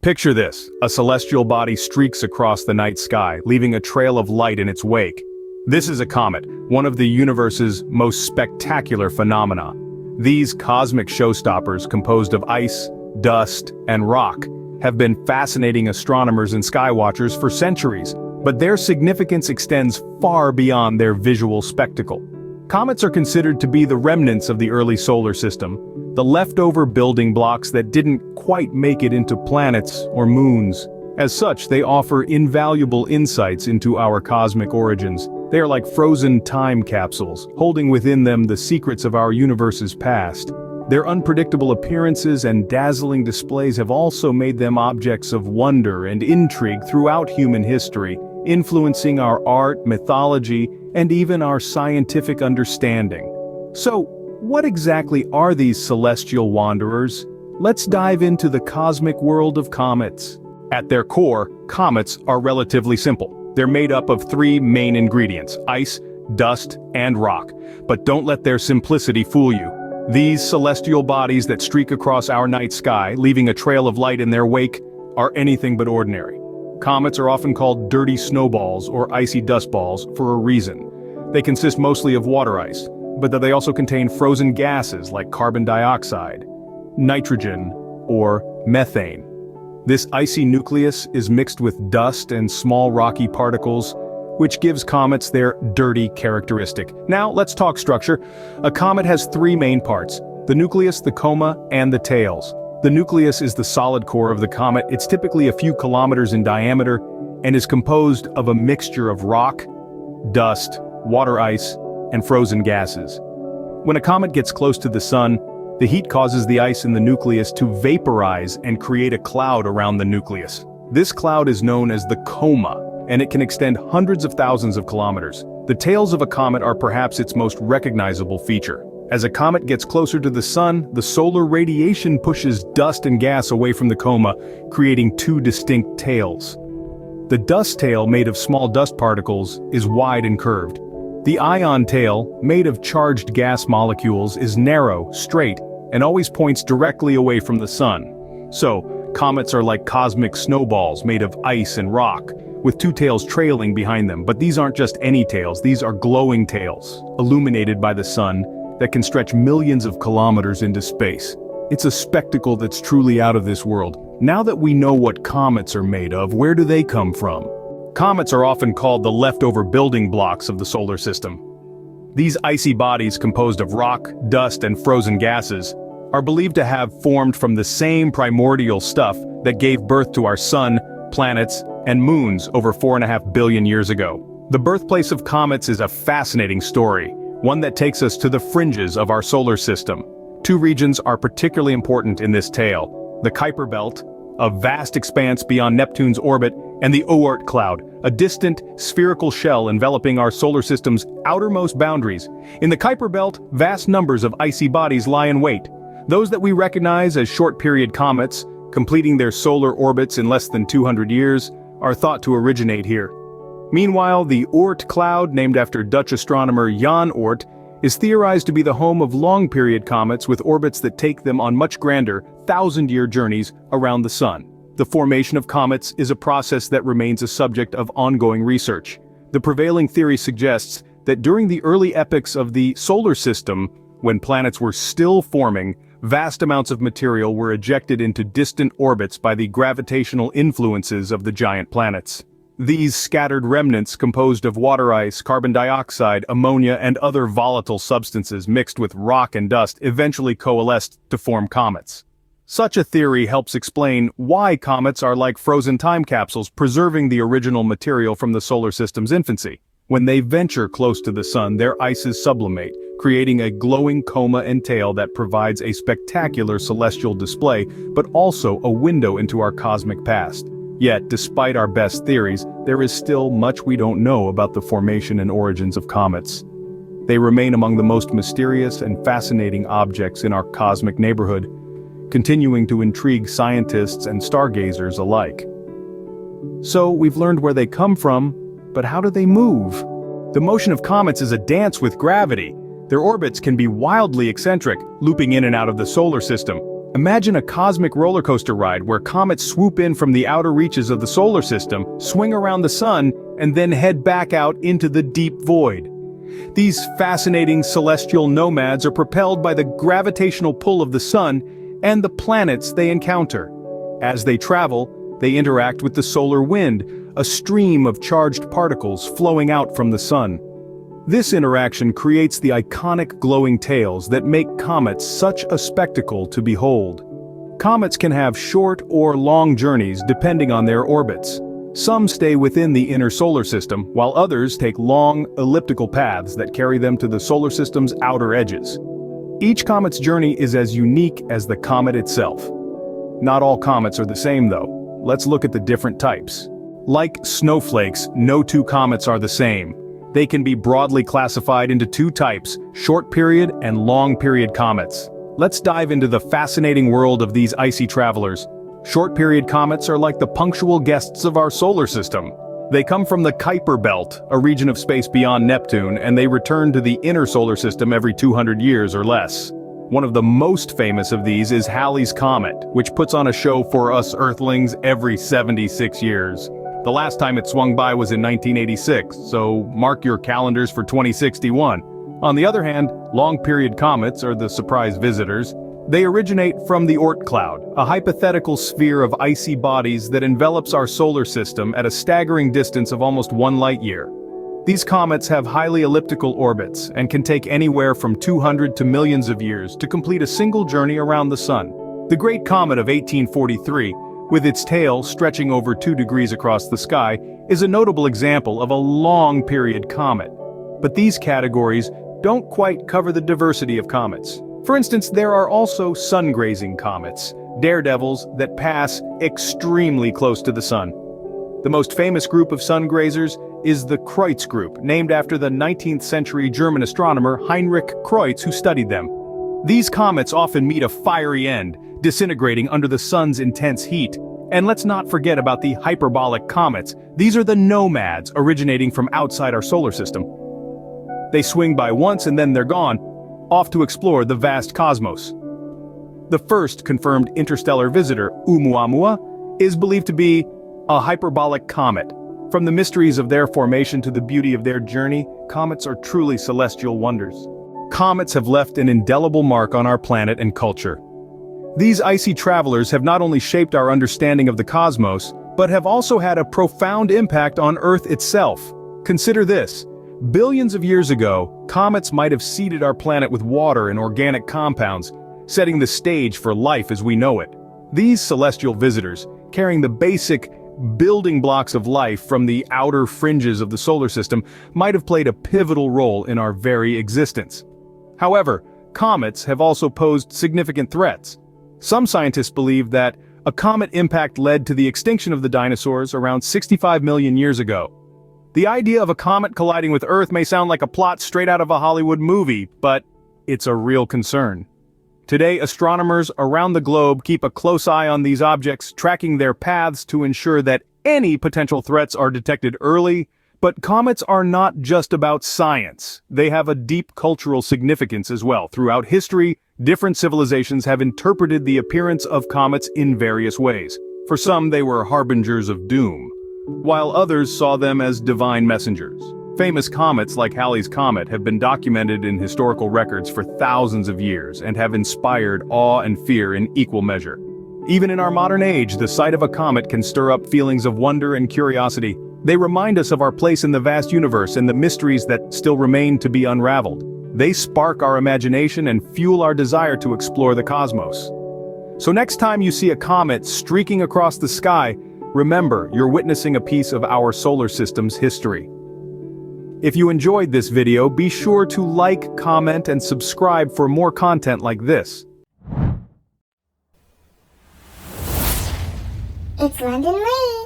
Picture this: a celestial body streaks across the night sky, leaving a trail of light in its wake. This is a comet, one of the universe's most spectacular phenomena. These cosmic showstoppers, composed of ice, dust, and rock, have been fascinating astronomers and skywatchers for centuries, but their significance extends far beyond their visual spectacle. Comets are considered to be the remnants of the early solar system, the leftover building blocks that didn't quite make it into planets or moons. As such, they offer invaluable insights into our cosmic origins. They are like frozen time capsules, holding within them the secrets of our universe's past. Their unpredictable appearances and dazzling displays have also made them objects of wonder and intrigue throughout human history, influencing our art, mythology, and even our scientific understanding. So, what exactly are these celestial wanderers? Let's dive into the cosmic world of comets. At their core, comets are relatively simple. They're made up of three main ingredients: ice, dust, and rock. But don't let their simplicity fool you. These celestial bodies that streak across our night sky, leaving a trail of light in their wake, are anything but ordinary. Comets are often called dirty snowballs or icy dust balls for a reason. They consist mostly of water ice, but they also contain frozen gases like carbon dioxide, nitrogen, or methane. This icy nucleus is mixed with dust and small rocky particles, which gives comets their dirty characteristic. Now, let's talk structure. A comet has three main parts: the nucleus, the coma, and the tails. The nucleus is the solid core of the comet. It's typically a few kilometers in diameter and is composed of a mixture of rock, dust, water ice, and frozen gases. When a comet gets close to the sun, the heat causes the ice in the nucleus to vaporize and create a cloud around the nucleus. This cloud is known as the coma, and it can extend hundreds of thousands of kilometers. The tails of a comet are perhaps its most recognizable feature. As a comet gets closer to the sun, the solar radiation pushes dust and gas away from the coma, creating two distinct tails. The dust tail, made of small dust particles, is wide and curved. The ion tail, made of charged gas molecules, is narrow, straight, and always points directly away from the sun. So, comets are like cosmic snowballs made of ice and rock, with two tails trailing behind them. But these aren't just any tails, these are glowing tails, illuminated by the sun, that can stretch millions of kilometers into space. It's a spectacle that's truly out of this world. Now that we know what comets are made of, where do they come from? Comets are often called the leftover building blocks of the solar system. These icy bodies, composed of rock, dust, and frozen gases, are believed to have formed from the same primordial stuff that gave birth to our sun, planets, and moons over 4.5 billion years ago. The birthplace of comets is a fascinating story, one that takes us to the fringes of our solar system. Two regions are particularly important in this tale: the Kuiper Belt, a vast expanse beyond Neptune's orbit, and the Oort cloud, a distant, spherical shell enveloping our solar system's outermost boundaries. In the Kuiper Belt, vast numbers of icy bodies lie in wait. Those that we recognize as short-period comets, completing their solar orbits in less than 200 years, are thought to originate here. Meanwhile, the Oort cloud, named after Dutch astronomer Jan Oort, is theorized to be the home of long-period comets with orbits that take them on much grander, thousand-year journeys around the sun. The formation of comets is a process that remains a subject of ongoing research. The prevailing theory suggests that during the early epochs of the solar system, when planets were still forming, vast amounts of material were ejected into distant orbits by the gravitational influences of the giant planets. These scattered remnants, composed of water ice, carbon dioxide, ammonia, and other volatile substances mixed with rock and dust, eventually coalesced to form comets. Such a theory helps explain why comets are like frozen time capsules, preserving the original material from the solar system's infancy. When they venture close to the sun, their ices sublimate, creating a glowing coma and tail that provides a spectacular celestial display, but also a window into our cosmic past. Yet, despite our best theories, there is still much we don't know about the formation and origins of comets. They remain among the most mysterious and fascinating objects in our cosmic neighborhood, continuing to intrigue scientists and stargazers alike. So, we've learned where they come from, but how do they move? The motion of comets is a dance with gravity. Their orbits can be wildly eccentric, looping in and out of the solar system. Imagine a cosmic roller coaster ride where comets swoop in from the outer reaches of the solar system, swing around the sun, and then head back out into the deep void. These fascinating celestial nomads are propelled by the gravitational pull of the sun and the planets they encounter. As they travel, they interact with the solar wind, a stream of charged particles flowing out from the sun. This interaction creates the iconic glowing tails that make comets such a spectacle to behold. Comets can have short or long journeys depending on their orbits. Some stay within the inner solar system, while others take long, elliptical paths that carry them to the solar system's outer edges. Each comet's journey is as unique as the comet itself. Not all comets are the same though. Let's look at the different types. Like snowflakes, no two comets are the same. They can be broadly classified into two types, short-period and long-period comets. Let's dive into the fascinating world of these icy travelers. Short-period comets are like the punctual guests of our solar system. They come from the Kuiper belt, a region of space beyond Neptune, and they return to the inner solar system every 200 years or less. One of the most famous of these is Halley's Comet, which puts on a show for us Earthlings every 76 years. The last time it swung by was in 1986, so mark your calendars for 2061. On the other hand, long-period comets are the surprise visitors. They originate from the Oort cloud, a hypothetical sphere of icy bodies that envelops our solar system at a staggering distance of almost 1 light-year. These comets have highly elliptical orbits and can take anywhere from 200 to millions of years to complete a single journey around the sun. The Great Comet of 1843, with its tail stretching over 2 degrees across the sky, is a notable example of a long-period comet. But these categories don't quite cover the diversity of comets. For instance, there are also sun-grazing comets, daredevils that pass extremely close to the sun. The most famous group of sun-grazers is the Kreutz group, named after the 19th century German astronomer Heinrich Kreutz who studied them. These comets often meet a fiery end, disintegrating under the sun's intense heat. And let's not forget about the hyperbolic comets. These are the nomads originating from outside our solar system. They swing by once and then they're gone, off to explore the vast cosmos. The first confirmed interstellar visitor, Oumuamua, is believed to be a hyperbolic comet. From the mysteries of their formation to the beauty of their journey, comets are truly celestial wonders. Comets have left an indelible mark on our planet and culture. These icy travelers have not only shaped our understanding of the cosmos, but have also had a profound impact on Earth itself. Consider this. Billions of years ago, comets might have seeded our planet with water and organic compounds, setting the stage for life as we know it. These celestial visitors, carrying the basic building blocks of life from the outer fringes of the solar system, might have played a pivotal role in our very existence. However, comets have also posed significant threats. Some scientists believe that a comet impact led to the extinction of the dinosaurs around 65 million years ago. The idea of a comet colliding with Earth may sound like a plot straight out of a Hollywood movie, but it's a real concern. Today, astronomers around the globe keep a close eye on these objects, tracking their paths to ensure that any potential threats are detected early. But comets are not just about science. They have a deep cultural significance as well. Throughout history, different civilizations have interpreted the appearance of comets in various ways. For some, they were harbingers of doom, while others saw them as divine messengers. Famous comets like Halley's Comet have been documented in historical records for thousands of years and have inspired awe and fear in equal measure. Even in our modern age, the sight of a comet can stir up feelings of wonder and curiosity. They remind us of our place in the vast universe and the mysteries that still remain to be unraveled. They spark our imagination and fuel our desire to explore the cosmos. So next time you see a comet streaking across the sky, remember you're witnessing a piece of our solar system's history. If you enjoyed this video, be sure to like, comment, and subscribe for more content like this. It's London Lee.